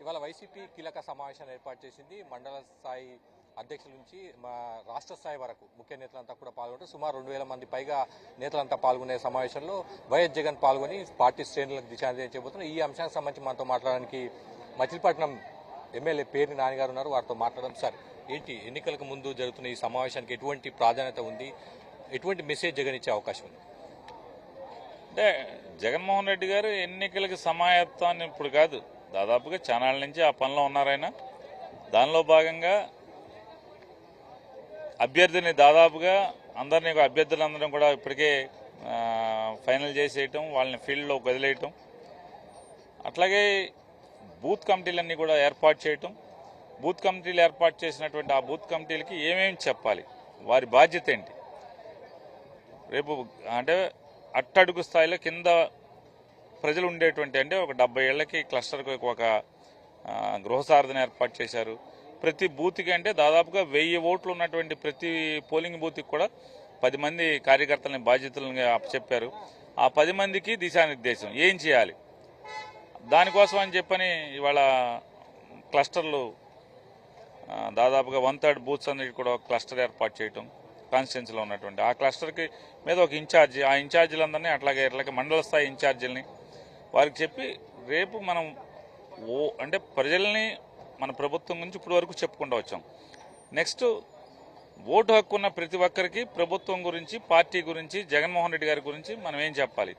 ఇవాళ వైసీపీ కీలక సమావేశాన్ని ఏర్పాటు చేసింది. మండల స్థాయి అధ్యక్షుల నుంచి మా రాష్ట్ర స్థాయి వరకు ముఖ్య నేతలంతా కూడా పాల్గొంటారు. సుమారు 2000 మంది పైగా నేతలంతా పాల్గొనే సమావేశంలో వైఎస్ జగన్ పాల్గొని పార్టీ శ్రేణులకు దిశానిర్దేశం చేయబోతున్నారు. ఈ అంశానికి సంబంధించి మనతో మాట్లాడడానికి మచిలీపట్నం ఎమ్మెల్యే పేర్ని నాన్నగారు ఉన్నారు. వారితో మాట్లాడడం. సార్, ఏంటి ఎన్నికలకు ముందు జరుగుతున్న ఈ సమావేశానికి ఎటువంటి ప్రాధాన్యత ఉంది, ఎటువంటి మెసేజ్ జగన్ ఇచ్చే అవకాశం ఉంది? అంటే జగన్మోహన్ రెడ్డి గారు ఎన్నికలకి సమాయత్తాన్ని ఇప్పుడు కాదు, దాదాపుగా చానాళ్ళ నుంచి ఆ పనిలో ఉన్నారాయన. దానిలో భాగంగా అభ్యర్థిని దాదాపుగా అభ్యర్థులందరం కూడా ఇప్పటికే ఫైనల్ చేసేయటం, వాళ్ళని ఫీల్డ్లో వదిలేయటం, అట్లాగే బూత్ కమిటీలన్నీ కూడా ఏర్పాటు చేయటం. బూత్ కమిటీలు ఏర్పాటు చేసినటువంటి ఆ బూత్ కమిటీలకి ఏమేమి చెప్పాలి, వారి బాధ్యత ఏంటి, రేపు అంటే అట్టడుగు స్థాయిలో కింద ప్రజలు ఉండేటువంటి, అంటే ఒక 70 ఏళ్లకి క్లస్టర్కి ఒక గృహసారథిని ఏర్పాటు చేశారు. ప్రతి బూత్కి అంటే దాదాపుగా 1000 ఓట్లు ఉన్నటువంటి ప్రతి పోలింగ్ బూత్కి కూడా 10 మంది కార్యకర్తలని బాధ్యతలను అప్పచెప్పారు. ఆ 10 మందికి దిశానిర్దేశం ఏం చేయాలి, దానికోసం అని చెప్పని ఇవాళ క్లస్టర్లు దాదాపుగా 1/3 బూత్స్ అన్నిటి కూడా ఒక క్లస్టర్ ఏర్పాటు చేయటం, కాన్స్టిట్యున్సీలో ఉన్నటువంటి ఆ క్లస్టర్కి మీద ఒక ఇన్ఛార్జి, ఆ ఇన్ఛార్జీలందరినీ అట్లాగే మండల స్థాయి ఇన్ఛార్జీలని వారికి చెప్పి రేపు మనం అంటే ప్రజల్ని మన ప్రభుత్వం గురించి ఇప్పుడు వరకు చెప్పుకుంటూ వచ్చాం. నెక్స్ట్ ఓటు హక్కు ఉన్న ప్రతి ఒక్కరికి ప్రభుత్వం గురించి, పార్టీ గురించి, జగన్మోహన్ రెడ్డి గారి గురించి మనం ఏం చెప్పాలి,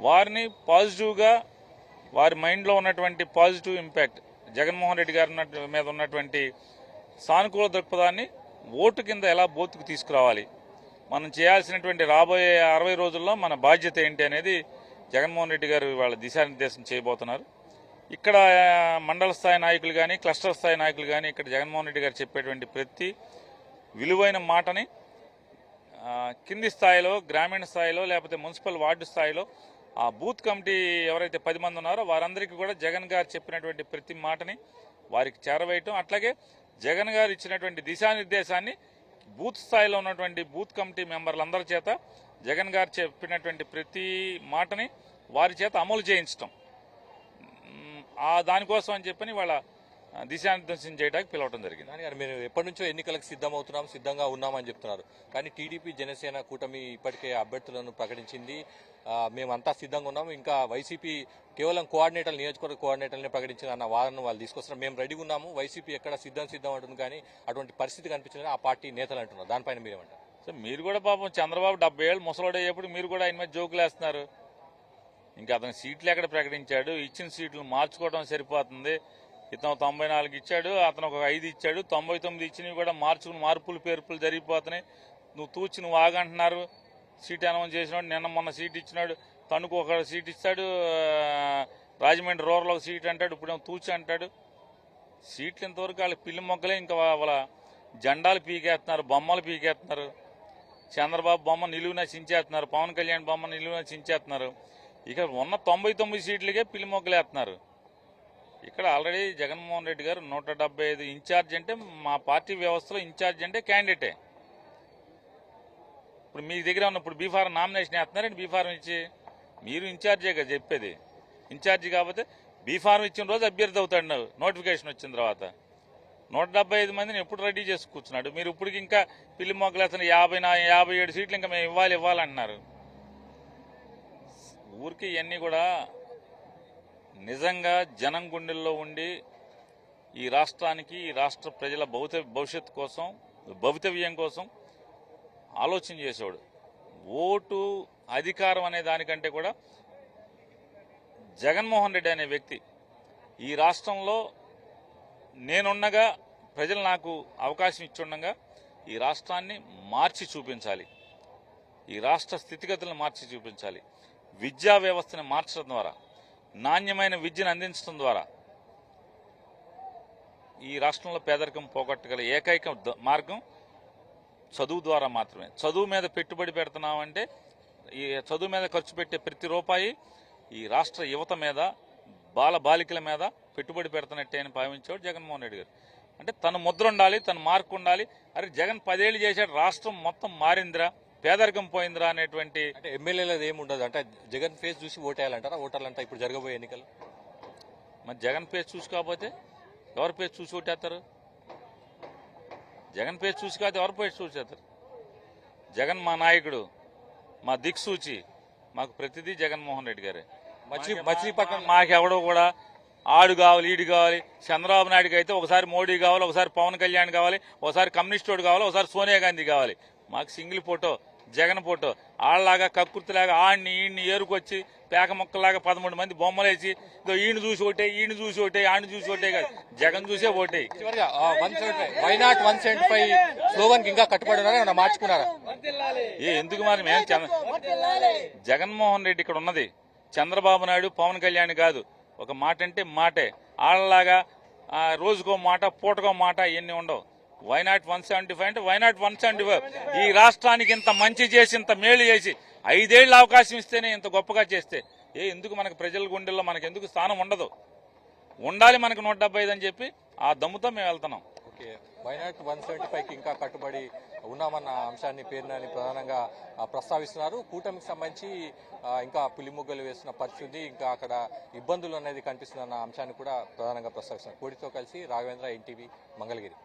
వారిని పాజిటివ్గా, వారి మైండ్లో ఉన్నటువంటి పాజిటివ్ ఇంపాక్ట్, జగన్మోహన్ రెడ్డి గారి మీద ఉన్నటువంటి సానుకూల దృక్పథాన్ని ఓటు కింద ఎలా బోతుకు తీసుకురావాలి, మనం చేయాల్సినటువంటి రాబోయే 60 రోజుల్లో మన బాధ్యత ఏంటి అనేది జగన్మోహన్ రెడ్డి గారు వాళ్ళ దిశానిర్దేశం చేయబోతున్నారు. ఇక్కడ మండల స్థాయి నాయకులు కానీ, క్లస్టర్ స్థాయి నాయకులు కానీ ఇక్కడ జగన్మోహన్ రెడ్డి గారు చెప్పేటువంటి ప్రతి విలువైన మాటని కింది స్థాయిలో, గ్రామీణ స్థాయిలో, లేకపోతే మున్సిపల్ వార్డు స్థాయిలో ఆ బూత్ కమిటీ ఎవరైతే 10 మంది ఉన్నారో వారందరికీ కూడా జగన్ గారు చెప్పినటువంటి ప్రతి మాటని వారికి చేరవేయటం, అట్లాగే జగన్ గారు ఇచ్చినటువంటి దిశానిర్దేశాన్ని బూత్ స్థాయిలో ఉన్నటువంటి బూత్ కమిటీ మెంబర్లందరి చేత జగన్ గారు చెప్పినటువంటి ప్రతి మాటని వారి చేత అమలు చేయించడం, దానికోసం అని చెప్పని వాళ్ళ దిశానిర్దేశం చేయడానికి పిలవడం జరిగింది. నాన్నగారు, మీరు ఎప్పటి నుంచో ఎన్నికలకు సిద్ధంగా ఉన్నామని చెప్తున్నారు. కానీ టీడీపీ, జనసేన కూటమి ఇప్పటికే అభ్యర్థులను ప్రకటించింది. మేమంతా సిద్ధంగా ఉన్నాము. ఇంకా వైసీపీ కేవలం నియోజకవర్గ కోఆర్డినేటర్ని ప్రకటించిన అన్న వాదనను వాళ్ళు తీసుకొస్తున్నారు. మేము రెడీగా ఉన్నాము, వైసీపీ ఎక్కడ సిద్ధం అంటుంది, కానీ అటువంటి పరిస్థితి కనిపించిందని ఆ పార్టీ నేతలు అంటున్నారు. దానిపైన మీరేమంటారు? సో మీరు కూడా పాపం చంద్రబాబు 70 ఏళ్ళు ముసలోడయ్యేప్పుడు మీరు కూడా ఆయన మీద జోకులు వేస్తున్నారు. ఇంకా అతను సీట్లు ఎక్కడ ప్రకటించాడు, ఇచ్చిన సీట్లు మార్చుకోవడం సరిపోతుంది. ఇతను 94 ఇచ్చాడు, అతను ఒక 5 ఇచ్చాడు, 99 ఇచ్చినవి కూడా మార్పులు పేర్పులు జరిగిపోతున్నాయి. నువ్వు ఆగంటున్నారు. సీట్ అనౌన్స్ చేసినాడు, నిన్న మొన్న సీట్ ఇచ్చినాడు, తణుకు ఒక సీట్ ఇస్తాడు, రాజమండ్రి రూరల్ ఒక సీట్ అంటాడు, ఇప్పుడేమో తూచి అంటాడు. సీట్లు ఇంతవరకు వాళ్ళ పిల్లి మొగ్గలే, ఇంకా వాళ్ళ జెండాలు పీకేస్తున్నారు, బొమ్మలు పీకేస్తున్నారు. చంద్రబాబు బొమ్మ నిలువున చించేస్తున్నారు, పవన్ కళ్యాణ్ బొమ్మ నిలువున చించేస్తున్నారు. ఇక ఉన్న 99 సీట్లకే పిల్లి మొగ్గలేస్తున్నారు. ఇక్కడ ఆల్రెడీ జగన్మోహన్ రెడ్డి గారు 175 ఇన్ఛార్జ్ అంటే, మా పార్టీ వ్యవస్థలో ఇన్ఛార్జ్ అంటే క్యాండిడేటే. ఇప్పుడు మీ దగ్గర ఉన్నప్పుడు బీఫారం నామినేషన్ వేస్తున్నారండి. బీఫారం ఇచ్చి మీరు ఇన్ఛార్జే కదా చెప్పేది. ఇన్ఛార్జి కాకపోతే బీఫారం ఇచ్చిన రోజు అభ్యర్థి అవుతాడు నోటిఫికేషన్ వచ్చిన తర్వాత. 175 మందిని ఎప్పుడు రెడీ చేసి కూర్చున్నాడు. మీరు ఇప్పటికి ఇంకా పిల్లి మొగ్గలేస్తున్న 57 సీట్లు ఇంకా మేము ఇవ్వాలంటున్నారు. ఊరికి ఇవన్నీ కూడా నిజంగా జనం గుండెల్లో ఉండి ఈ రాష్ట్రానికి, ఈ రాష్ట్ర ప్రజల భవిష్యత్తు కోసం, భవితవ్యం కోసం ఆలోచన చేసేవాడు. ఓటు అధికారం అనే దానికంటే కూడా జగన్మోహన్ రెడ్డి అనే వ్యక్తి ఈ రాష్ట్రంలో నేనున్నగా, ప్రజలు నాకు అవకాశం ఇచ్చుండగా ఈ రాష్ట్రాన్ని మార్చి చూపించాలి, ఈ రాష్ట్ర స్థితిగతులను మార్చి చూపించాలి. విద్యా వ్యవస్థను మార్చడం ద్వారా, నాణ్యమైన విద్యను అందించడం ద్వారా ఈ రాష్ట్రంలో పేదరికం పోగొట్టగల ఏకైక మార్గం చదువు ద్వారా మాత్రమే. చదువు మీద పెట్టుబడి పెడుతున్నామంటే, ఈ చదువు మీద ఖర్చు పెట్టే ప్రతి రూపాయి ఈ రాష్ట్ర యువత మీద, బాలికల మీద పెట్టుబడి పెడుతున్నట్టే అని భావించాడు జగన్మోహన్ రెడ్డి గారు. అంటే తన ముద్ర ఉండాలి, తన మార్కు ఉండాలి. అరే జగన్ 10 ఏళ్ళు చేశాడు, రాష్ట్రం మొత్తం మారిందిరా, పేదరికం పోయిందిరా అనేటువంటి. అంటే ఎమ్మెల్యేలది ఏముండదు, అంటే జగన్ ఫేస్ చూసి ఓటేయాలంటారా ఓటర్లంతా ఇప్పుడు జరగబోయే ఎన్నికలు? మరి జగన్ పేజ్ చూసుకోకపోతే ఎవరి పేజ్ చూసి ఓటేస్తారు? జగన్ పేజ్ చూసి కాదు ఎవరి పేజ్ చూసేస్తారు? జగన్ మా నాయకుడు, మా దిక్సూచి, మాకు ప్రతిదీ జగన్మోహన్ రెడ్డి గారే. మచిలీపట్నం మాకెవడో కూడా ఆడు కావాలి ఈడు కావాలి. చంద్రబాబు నాయుడుకి అయితే ఒకసారి మోడీ కావాలి, ఒకసారి పవన్ కళ్యాణ్ కావాలి, ఒకసారి కమ్యూనిస్టోడు కావాలి, ఒకసారి సోనియా గాంధీ కావాలి. మాకు సింగిల్ ఫోటో జగన్ ఫోటో. ఆళ్ళలాగా కక్కుర్తిలాగా ఆడిని ఈయన్ని ఏరుకొచ్చి పేక మొక్కలాగా 13 మంది బొమ్మలేసి ఈయన చూసి ఓటే, ఈయన చూసి ఓటే, ఆడిని చూసి ఓటే కాదు, జగన్ చూసే ఓటే. చివరిగా 175 వై నాట్ 175 స్లోగన్ కి ఇంకా కట్టుబడి ఉన్నారా, ఏమైనా మార్చుకున్నారా? ఎందుకు మరి మేము జగన్మోహన్ రెడ్డి ఇక్కడ ఉన్నది చంద్రబాబు నాయుడు పవన్ కళ్యాణ్ కాదు. ఒక మాట అంటే మాటే. ఆళ్ళలాగా రోజుకో మాట పూటకో మాట ఇవన్నీ ఉండవు. వై నాట్ 175 అంటే వై నాట్ 175. ఈ రాష్ట్రానికి ఇంత మంచి చేసి ఇంత మేలు చేసి 5 ఏళ్ళు అవకాశం ఇస్తేనే ఇంత గొప్పగా చేస్తే ఎందుకు మనకు ప్రజల గుండెల్లో మనకు ఎందుకు స్థానం ఉండదు? ఉండాలి మనకు 175 అని చెప్పి ఆ దమ్ముతో మేము వెళ్తున్నాం. ఓకే, వై నాట్ 175 కి ఇంకా కట్టుబడి ఉన్నామన్న అంశాన్ని పేరునని ప్రధానంగా ప్రస్తావిస్తున్నారు. కూటమికి సంబంధించి ఇంకా పులిముగ్గలు వేస్తున్న పరిస్థితి, ఇంకా అక్కడ ఇబ్బందులు అనేది కనిపిస్తుందన్న అంశాన్ని కూడా ప్రధానంగా ప్రస్తావిస్తున్నారు. కోడితో కలిసి రాఘవేంద్ర, ఎన్టీవీ, మంగళగిరి.